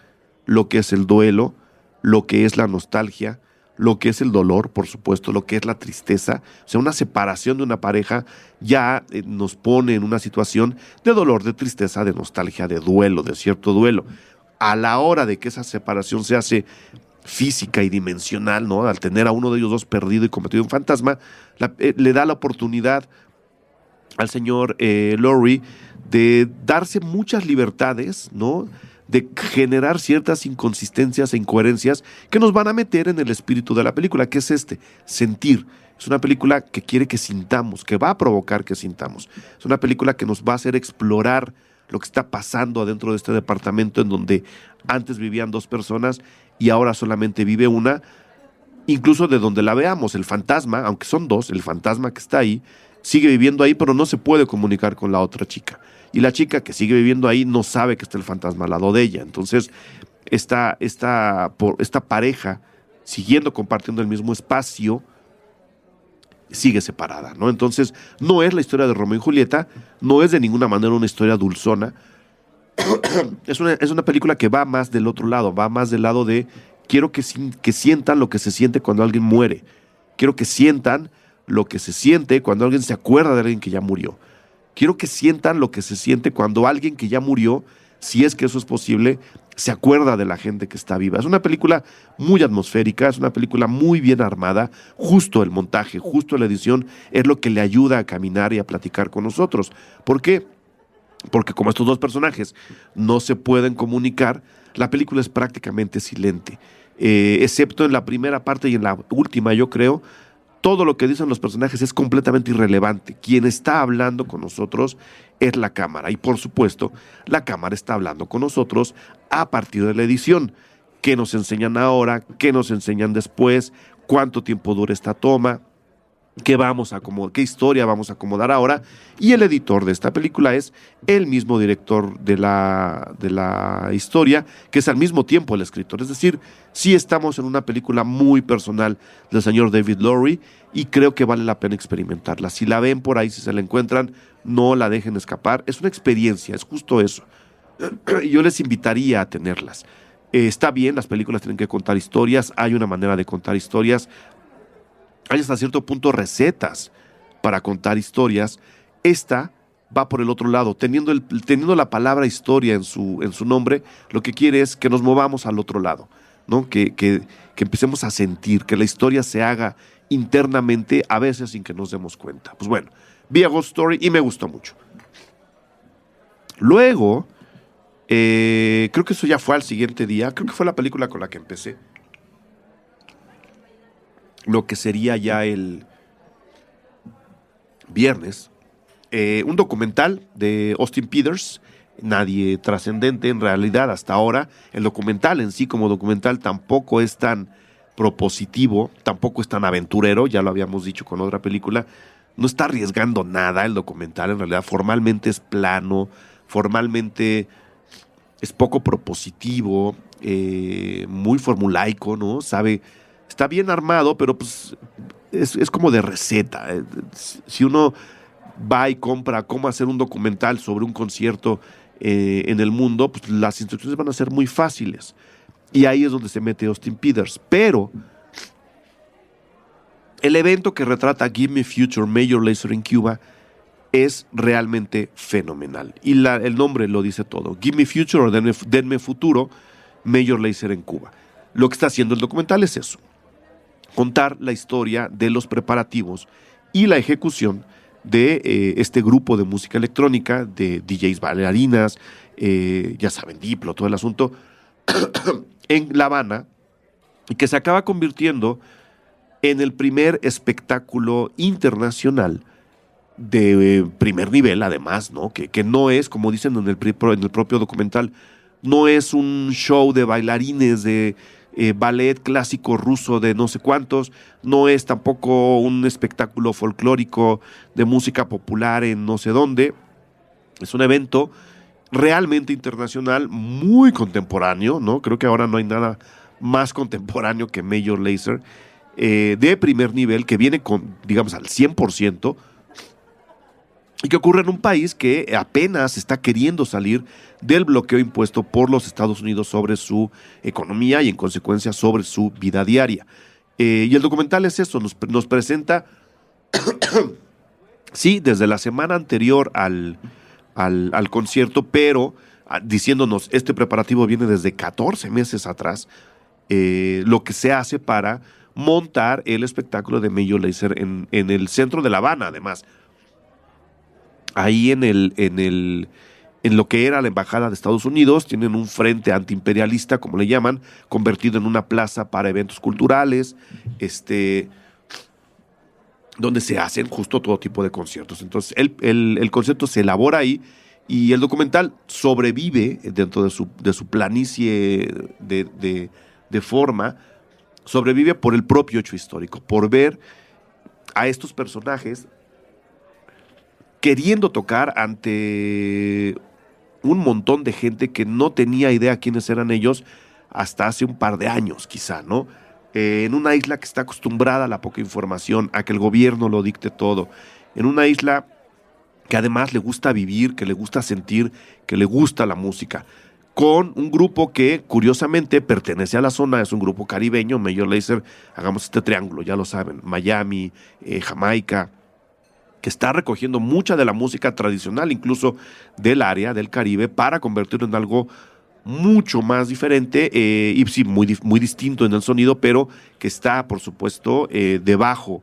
lo que es el duelo, lo que es la nostalgia, lo que es el dolor, por supuesto, lo que es la tristeza. O sea, una separación de una pareja ya nos pone en una situación de dolor, de tristeza, de nostalgia, de duelo, de cierto duelo. A la hora de que esa separación se hace física y dimensional, ¿no? Al tener a uno de ellos dos perdido y convertido en fantasma, le da la oportunidad al señor Laurie de darse muchas libertades, ¿no? De generar ciertas inconsistencias e incoherencias que nos van a meter en el espíritu de la película, que es sentir. Es una película que quiere que sintamos, que va a provocar que sintamos. Es una película que nos va a hacer explorar lo que está pasando adentro de este departamento en donde antes vivían dos personas y ahora solamente vive una, incluso de donde la veamos, el fantasma, aunque son dos, el fantasma que está ahí, sigue viviendo ahí, pero no se puede comunicar con la otra chica. Y la chica que sigue viviendo ahí no sabe que está el fantasma al lado de ella. Entonces, esta pareja, siguiendo compartiendo el mismo espacio, sigue separada, ¿no? Entonces, no es la historia de Romeo y Julieta, no es de ninguna manera una historia dulzona. Es una película que va más del otro lado, va más del lado de quiero que sientan lo que se siente cuando alguien muere. Quiero que sientan lo que se siente cuando alguien se acuerda de alguien que ya murió. Quiero que sientan lo que se siente cuando alguien que ya murió, si es que eso es posible, se acuerda de la gente que está viva. Es una película muy atmosférica, es una película muy bien armada, justo el montaje, justo la edición es lo que le ayuda a caminar y a platicar con nosotros. ¿Por qué? Porque como estos dos personajes no se pueden comunicar, la película es prácticamente silente. Excepto en la primera parte y en la última, yo creo, todo lo que dicen los personajes es completamente irrelevante. Quien está hablando con nosotros es la cámara. Y por supuesto, la cámara está hablando con nosotros a partir de la edición. ¿Qué nos enseñan ahora? ¿Qué nos enseñan después? ¿Cuánto tiempo dura esta toma? ¿Qué historia vamos a acomodar ahora? Y el editor de esta película es el mismo director de la historia, que es al mismo tiempo el escritor. Es decir, sí estamos en una película muy personal del señor David Lowery y creo que vale la pena experimentarla. Si la ven por ahí, si se la encuentran, no la dejen escapar. Es una experiencia, es justo eso. Y yo les invitaría a tenerlas. Está bien, las películas tienen que contar historias, hay una manera de contar historias. Hay hasta cierto punto recetas para contar historias. Esta va por el otro lado, teniendo la palabra historia en su nombre, lo que quiere es que nos movamos al otro lado, ¿no? Que empecemos a sentir, que la historia se haga internamente, a veces sin que nos demos cuenta. Pues bueno, vi a Ghost Story y me gustó mucho. Luego, creo que eso ya fue al siguiente día, creo que fue la película con la que empecé. Lo que sería ya el viernes, un documental de Austin Peters, nadie trascendente en realidad hasta ahora. El documental en sí como documental tampoco es tan propositivo, tampoco es tan aventurero, ya lo habíamos dicho con otra película, no está arriesgando nada el documental, en realidad formalmente es plano, formalmente es poco propositivo, muy formulaico, ¿no? Está bien armado, pero pues es como de receta. Si uno va y compra cómo hacer un documental sobre un concierto en el mundo, pues las instrucciones van a ser muy fáciles. Y ahí es donde se mete Austin Peters. Pero el evento que retrata Give Me Future, Major Lazer in Cuba, es realmente fenomenal. Y el nombre lo dice todo. Give Me Future o Denme Futuro, Major Lazer en Cuba. Lo que está haciendo el documental es eso. Contar la historia de los preparativos y la ejecución de este grupo de música electrónica, de DJs bailarinas, ya saben, Diplo, todo el asunto, en La Habana, y que se acaba convirtiendo en el primer espectáculo internacional de primer nivel, además, ¿no? Que no es, como dicen en el propio documental, no es un show de bailarines de ballet clásico ruso de no sé cuántos, no es tampoco un espectáculo folclórico de música popular en no sé dónde. Es un evento realmente internacional, muy contemporáneo, ¿no? Creo que ahora no hay nada más contemporáneo que Major Lazer, de primer nivel, que viene con, digamos, al 100%, y que ocurre en un país que apenas está queriendo salir del bloqueo impuesto por los Estados Unidos sobre su economía y en consecuencia sobre su vida diaria. Y el documental es eso, nos presenta, sí, desde la semana anterior al concierto, pero diciéndonos, este preparativo viene desde 14 meses atrás, lo que se hace para montar el espectáculo de Major Lazer en el centro de La Habana, además. Ahí en lo que era la embajada de Estados Unidos, tienen un frente antiimperialista, como le llaman, convertido en una plaza para eventos culturales, donde se hacen justo todo tipo de conciertos. Entonces, el concepto se elabora ahí y el documental sobrevive dentro de su planicie de forma, sobrevive por el propio hecho histórico, por ver a estos personajes queriendo tocar ante un montón de gente que no tenía idea quiénes eran ellos hasta hace un par de años, quizá, ¿no? En una isla que está acostumbrada a la poca información, a que el gobierno lo dicte todo, en una isla que además le gusta vivir, que le gusta sentir, que le gusta la música, con un grupo que curiosamente pertenece a la zona, es un grupo caribeño, Major Lazer, hagamos este triángulo, ya lo saben, Miami, Jamaica, que está recogiendo mucha de la música tradicional, incluso del área del Caribe, para convertirlo en algo mucho más diferente y sí, muy distinto en el sonido, pero que está, por supuesto, debajo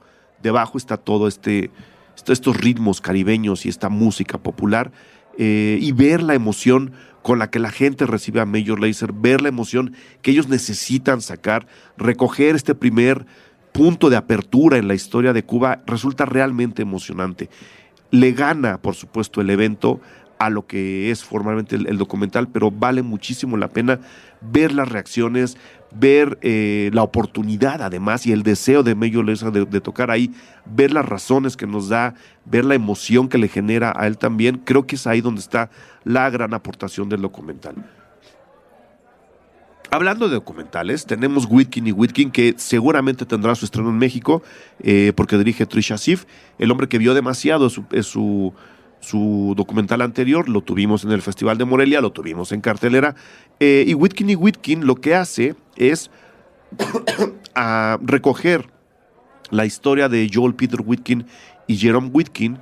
está todo estos ritmos caribeños y esta música popular, y ver la emoción con la que la gente recibe a Major Lazer, ver la emoción que ellos necesitan sacar, recoger este primer punto de apertura en la historia de Cuba, resulta realmente emocionante. Le gana, por supuesto, el evento a lo que es formalmente el documental, pero vale muchísimo la pena ver las reacciones, ver la oportunidad además y el deseo de Major Lazer de tocar ahí, ver las razones que nos da, ver la emoción que le genera a él también. Creo que es ahí donde está la gran aportación del documental. Hablando de documentales, tenemos Witkin y Witkin, que seguramente tendrá su estreno en México, porque dirige Trisha Sif, el hombre que vio demasiado es su documental anterior, lo tuvimos en el Festival de Morelia, lo tuvimos en cartelera, y Witkin lo que hace es a recoger la historia de Joel Peter Witkin y Jerome Witkin,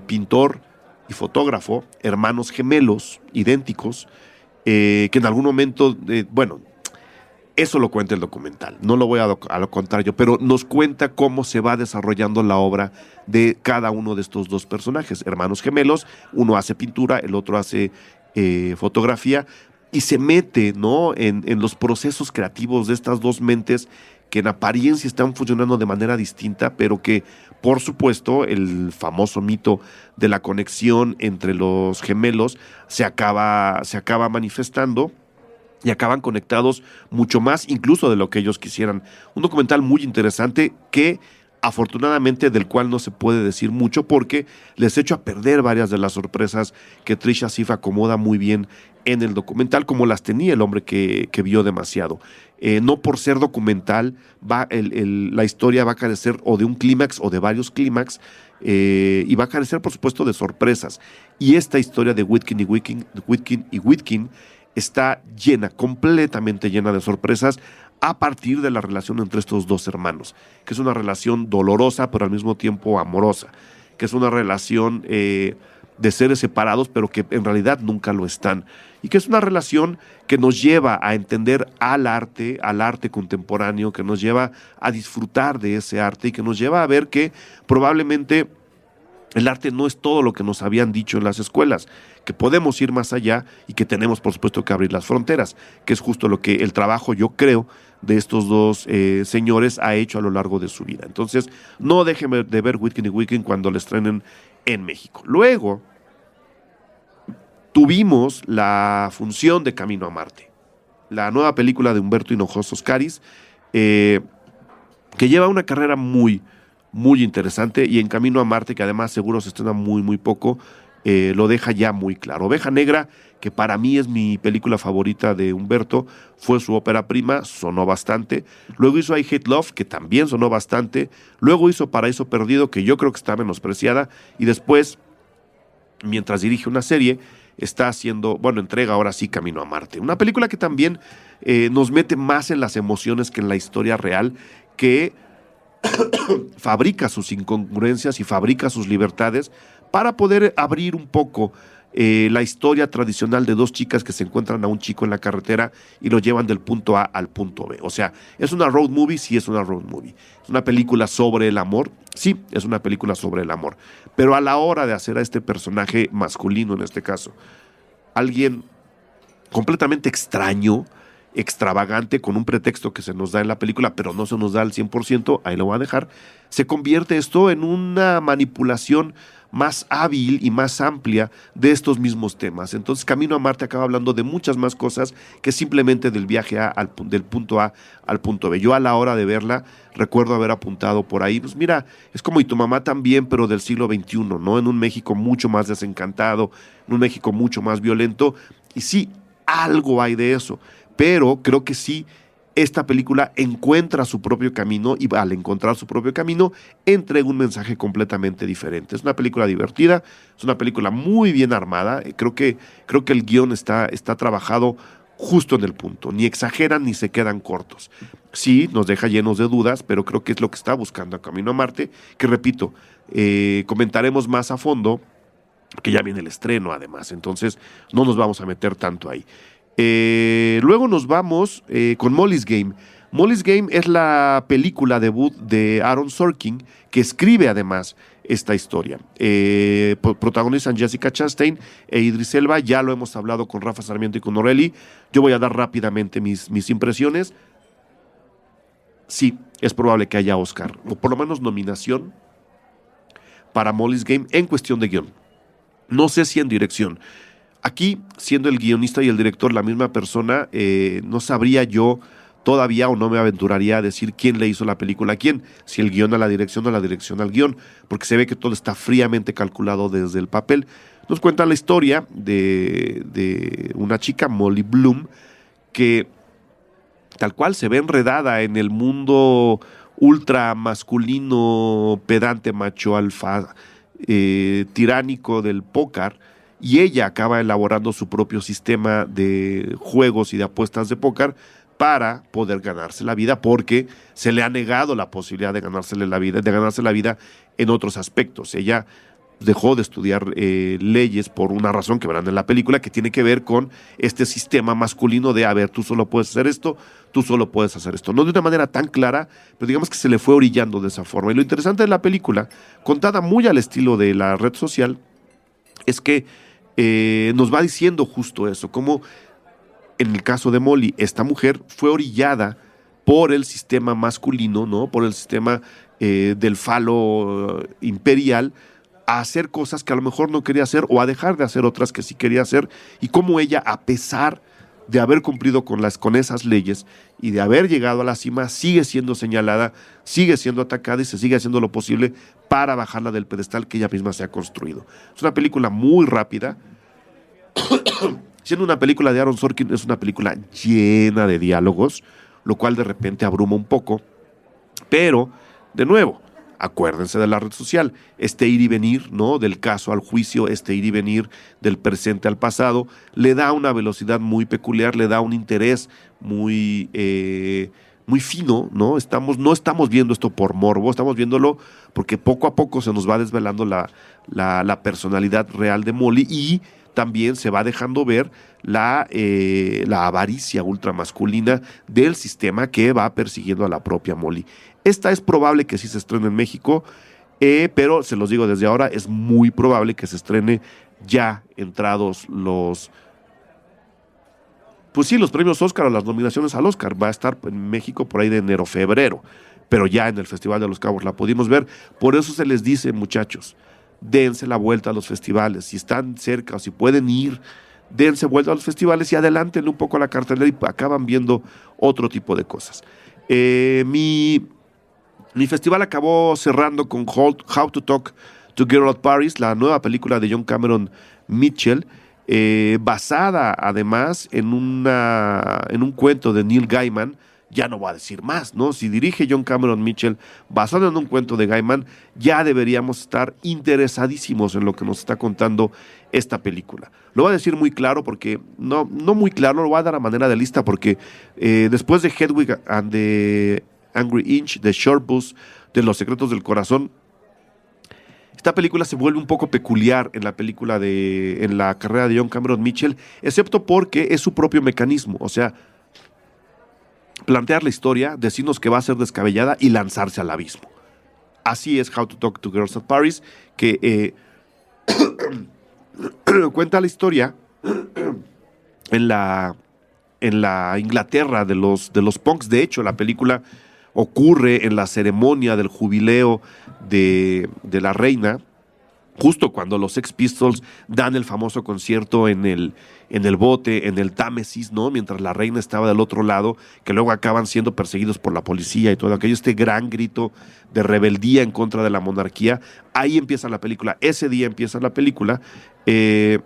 pintor y fotógrafo, hermanos gemelos, idénticos, que en algún momento, bueno, eso lo cuenta el documental, no lo voy a contar yo, pero nos cuenta cómo se va desarrollando la obra de cada uno de estos dos personajes, hermanos gemelos, uno hace pintura, el otro hace fotografía, y se mete, ¿no?, en los procesos creativos de estas dos mentes que en apariencia están funcionando de manera distinta, pero que, por supuesto, el famoso mito de la conexión entre los gemelos se acaba manifestando y acaban conectados mucho más incluso de lo que ellos quisieran. Un documental muy interesante que afortunadamente del cual no se puede decir mucho porque les echo a perder varias de las sorpresas que Trisha Sif acomoda muy bien en el documental, como las tenía el hombre que vio demasiado. No por ser documental la historia va a carecer o de un clímax o de varios clímax, y va a carecer por supuesto de sorpresas. Y esta historia de Witkin y Witkin está completamente llena de sorpresas a partir de la relación entre estos dos hermanos, que es una relación dolorosa pero al mismo tiempo amorosa, que es una relación de seres separados pero que en realidad nunca lo están, y que es una relación que nos lleva a entender al arte contemporáneo, que nos lleva a disfrutar de ese arte y que nos lleva a ver que probablemente el arte no es todo lo que nos habían dicho en las escuelas, que podemos ir más allá y que tenemos, por supuesto, que abrir las fronteras, que es justo lo que el trabajo, yo creo, de estos dos señores ha hecho a lo largo de su vida. Entonces, no dejen de ver Witkin y Witkin cuando le estrenen en México. Luego, tuvimos la función de Camino a Marte, la nueva película de Humberto Hinojosa Scariz, que lleva una carrera muy, muy interesante, y en Camino a Marte, que además seguro se estrena muy, muy poco, lo deja ya muy claro. Oveja Negra, que para mí es mi película favorita de Humberto, fue su ópera prima, sonó bastante. Luego hizo I Hate Love, que también sonó bastante. Luego hizo Paraíso Perdido, que yo creo que está menospreciada. Y después, mientras dirige una serie, está haciendo, bueno, entrega ahora sí Camino a Marte. Una película que también nos mete más en las emociones que en la historia real, que fabrica sus incongruencias y fabrica sus libertades para poder abrir un poco la historia tradicional de dos chicas que se encuentran a un chico en la carretera y lo llevan del punto A al punto B. O sea, ¿es una road movie? Sí, es una road movie. ¿Es una película sobre el amor? Sí, es una película sobre el amor. Pero a la hora de hacer a este personaje masculino, en este caso, alguien completamente extraño, extravagante, con un pretexto que se nos da en la película, pero no se nos da al 100%, ahí lo voy a dejar, se convierte esto en una manipulación más hábil y más amplia de estos mismos temas. Entonces, Camino a Marte acaba hablando de muchas más cosas que simplemente del viaje del punto A al punto B. Yo a la hora de verla recuerdo haber apuntado por ahí, pues mira, es como Y tu mamá también, pero del siglo XXI, ¿no? En un México mucho más desencantado, en un México mucho más violento, y sí, algo hay de eso, pero creo que sí, esta película encuentra su propio camino y al encontrar su propio camino entrega un mensaje completamente diferente. Es una película divertida, es una película muy bien armada, creo que el guión está trabajado justo en el punto, ni exageran ni se quedan cortos. Sí, nos deja llenos de dudas, pero creo que es lo que está buscando a Camino a Marte, que repito, comentaremos más a fondo, que ya viene el estreno además, entonces no nos vamos a meter tanto ahí. Luego nos vamos con Molly's Game. Molly's Game es la película debut de Aaron Sorkin, que escribe además esta historia. Protagonizan Jessica Chastain e Idris Elba. Ya lo hemos hablado con Rafa Sarmiento y con Norelli. Yo voy a dar rápidamente mis impresiones. Sí, es probable que haya Oscar, o por lo menos nominación, para Molly's Game en cuestión de guión. No sé si en dirección. Aquí, siendo el guionista y el director la misma persona, no sabría yo todavía, o no me aventuraría a decir quién le hizo la película a quién, si el guión a la dirección o la dirección al guión, porque se ve que todo está fríamente calculado desde el papel. Nos cuenta la historia de una chica, Molly Bloom, que tal cual se ve enredada en el mundo ultra masculino, pedante, macho alfa, tiránico del póker, y ella acaba elaborando su propio sistema de juegos y de apuestas de póker para poder ganarse la vida, porque se le ha negado la posibilidad de ganarse la vida en otros aspectos. Ella dejó de estudiar leyes por una razón que verán en la película, que tiene que ver con este sistema masculino de, a ver, tú solo puedes hacer esto, tú solo puedes hacer esto. No de una manera tan clara, pero digamos que se le fue orillando de esa forma. Y lo interesante de la película, contada muy al estilo de la red social, es que nos va diciendo justo eso, como en el caso de Molly, esta mujer fue orillada por el sistema masculino, ¿no? Por el sistema del falo imperial, a hacer cosas que a lo mejor no quería hacer, o a dejar de hacer otras que sí quería hacer, y cómo ella, a pesar de haber cumplido con esas leyes y de haber llegado a la cima, sigue siendo señalada, sigue siendo atacada y se sigue haciendo lo posible para bajarla del pedestal que ella misma se ha construido. Es una película muy rápida. Siendo una película de Aaron Sorkin, es una película llena de diálogos, lo cual de repente abruma un poco, pero, de nuevo, acuérdense de la red social, este ir y venir, ¿no? Del caso al juicio, este ir y venir del presente al pasado, le da una velocidad muy peculiar, le da un interés muy fino, ¿no? No estamos viendo esto por morbo, estamos viéndolo porque poco a poco se nos va desvelando la personalidad real de Molly, y también se va dejando ver la avaricia ultramasculina del sistema que va persiguiendo a la propia Molly. Esta es probable que sí se estrene en México, pero se los digo desde ahora, es muy probable que se estrene ya entrados los premios Oscar o las nominaciones al Oscar. Va a estar en México por ahí de enero, febrero, pero ya en el Festival de los Cabos la pudimos ver. Por eso se les dice, muchachos, dense la vuelta a los festivales, si están cerca o si pueden ir, dense vuelta a los festivales y adelántenle un poco a la cartelera y acaban viendo otro tipo de cosas. Mi festival acabó cerrando con How to Talk to Get Out Paris, la nueva película de John Cameron Mitchell, basada además en un cuento de Neil Gaiman. Ya no voy a decir más, ¿no? Si dirige John Cameron Mitchell basado en un cuento de Gaiman, ya deberíamos estar interesadísimos en lo que nos está contando esta película. Lo voy a decir muy claro porque, no muy claro, lo voy a dar a manera de lista porque después de Hedwig and the Angry Inch, de Short Bus, de Los Secretos del Corazón, esta película se vuelve un poco peculiar en la carrera de John Cameron Mitchell, excepto porque es su propio mecanismo, o sea, plantear la historia, decirnos que va a ser descabellada y lanzarse al abismo. Así es How to Talk to Girls at Paris, que cuenta la historia en la Inglaterra de los punks. De hecho, la película ocurre en la ceremonia del jubileo de la reina, justo cuando los Sex Pistols dan el famoso concierto en el bote, en el Támesis, ¿no? Mientras la reina estaba del otro lado, que luego acaban siendo perseguidos por la policía y todo aquello, este gran grito de rebeldía en contra de la monarquía. Ahí empieza la película, ese día empieza la película, que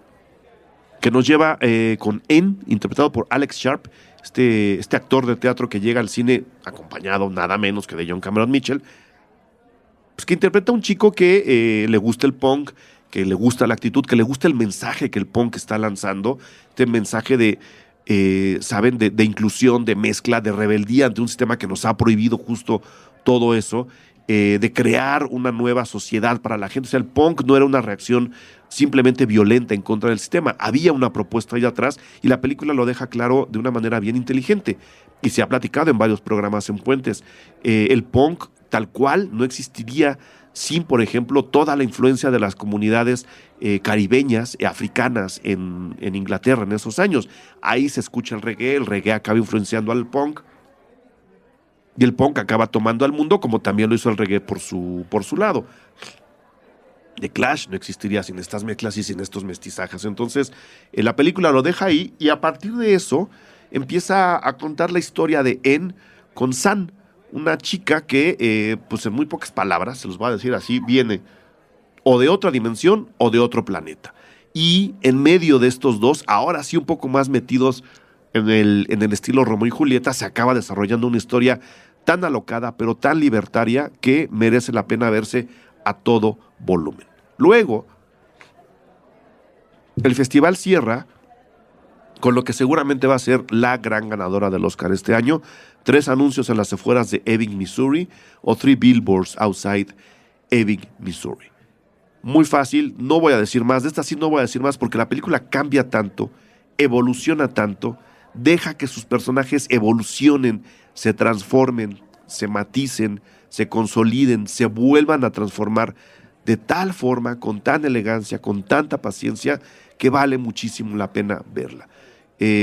nos lleva con N, interpretado por Alex Sharp, este actor de teatro que llega al cine acompañado nada menos que de John Cameron Mitchell, pues que interpreta a un chico que le gusta el punk, que le gusta la actitud, que le gusta el mensaje que el punk está lanzando, este mensaje de inclusión, de mezcla, de rebeldía ante un sistema que nos ha prohibido justo todo eso, de crear una nueva sociedad para la gente. O sea, el punk no era una reacción simplemente violenta en contra del sistema, había una propuesta ahí atrás y la película lo deja claro de una manera bien inteligente y se ha platicado en varios programas en Puentes. El punk tal cual no existiría sin, por ejemplo, toda la influencia de las comunidades caribeñas, africanas en Inglaterra en esos años. Ahí se escucha el reggae acaba influenciando al punk y el punk acaba tomando al mundo como también lo hizo el reggae por su lado. The Clash no existiría sin estas mezclas y sin estos mestizajes. Entonces, la película lo deja ahí y a partir de eso empieza a contar la historia de En con San, una chica que, pues en muy pocas palabras, se los voy a decir así, viene o de otra dimensión o de otro planeta. Y en medio de estos dos, ahora sí un poco más metidos en el estilo Romeo y Julieta, se acaba desarrollando una historia tan alocada, pero tan libertaria, que merece la pena verse a todo volumen. Luego, el festival cierra con lo que seguramente va a ser la gran ganadora del Oscar este año: 3 anuncios en las afueras de Ebbing, Missouri, o 3 billboards outside Ebbing, Missouri. Muy fácil, no voy a decir más, de esta sí no voy a decir más porque la película cambia tanto, evoluciona tanto, deja que sus personajes evolucionen, se transformen, se maticen, se consoliden, se vuelvan a transformar de tal forma, con tan elegancia, con tanta paciencia, que vale muchísimo la pena verla.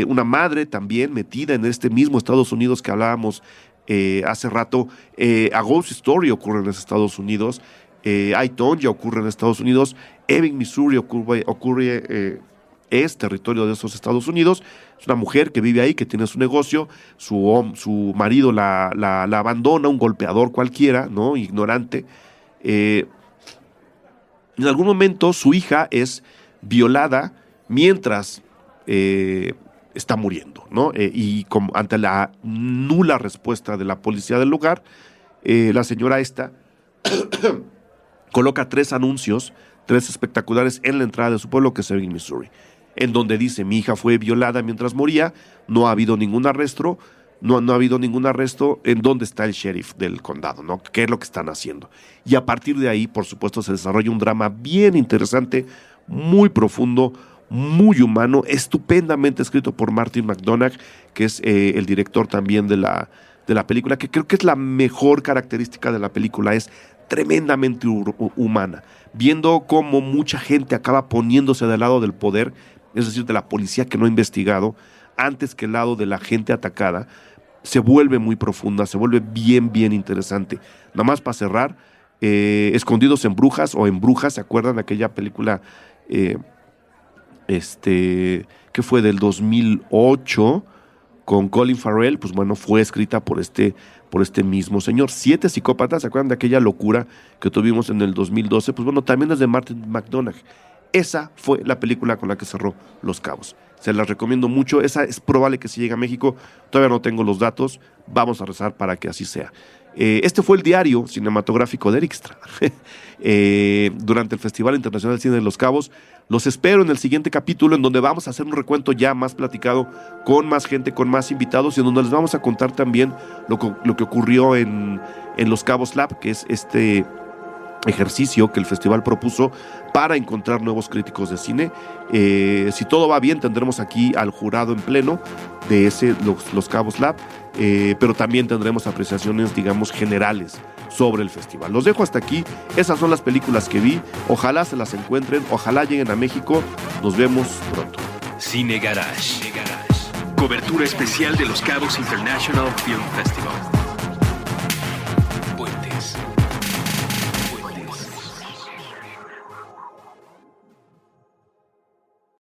Una madre también metida en este mismo Estados Unidos que hablábamos hace rato. A Ghost Story ocurre en los Estados Unidos, I, Tonya ocurre en Estados Unidos, Ebbing, Missouri es territorio de esos Estados Unidos. Es una mujer que vive ahí, que tiene su negocio, su marido la abandona, un golpeador cualquiera, ¿no? Ignorante. En algún momento su hija es violada mientras está muriendo, ¿no? Y ante la nula respuesta de la policía del lugar, la señora esta coloca 3 anuncios, 3 espectaculares en la entrada de su pueblo, que es Ebbing, Missouri, en donde dice: mi hija fue violada mientras moría, no ha habido ningún arresto, no ha habido ningún arresto, ¿en dónde está el sheriff del condado, ¿no? ¿Qué es lo que están haciendo? Y a partir de ahí, por supuesto, se desarrolla un drama bien interesante, muy profundo, muy humano, estupendamente escrito por Martin McDonagh, que es el director también de la película, que creo que es la mejor característica de la película, es tremendamente humana, viendo cómo mucha gente acaba poniéndose del lado del poder, es decir, de la policía que no ha investigado, antes que el lado de la gente atacada. Se vuelve muy profunda, se vuelve bien, bien interesante. Nada más para cerrar, Escondidos en Brujas o en Brujas, ¿se acuerdan de aquella película que fue del 2008? con Colin Farrell, pues bueno, fue escrita por este mismo señor. 7 psicópatas, ¿se acuerdan de aquella locura que tuvimos en el 2012? Pues bueno, también es de Martin McDonagh. Esa fue la película con la que cerró Los Cabos. Se las recomiendo mucho. Esa es probable que si llegue a México. Todavía no tengo los datos. Vamos a rezar para que así sea. Este fue el diario cinematográfico de Erixtra durante el Festival Internacional de Cine de Los Cabos. Los espero en el siguiente capítulo, en donde vamos a hacer un recuento ya más platicado, con más gente, con más invitados, y en donde les vamos a contar también lo que ocurrió en Los Cabos Lab, que es este ejercicio que el festival propuso para encontrar nuevos críticos de cine. Si todo va bien, tendremos aquí al jurado en pleno de Los Cabos Lab, pero también tendremos apreciaciones, digamos, generales sobre el festival. Los dejo hasta aquí. Esas son las películas que vi. Ojalá se las encuentren, ojalá lleguen a México. Nos vemos pronto. Cine Garage. Cobertura especial de Los Cabos International Film Festival.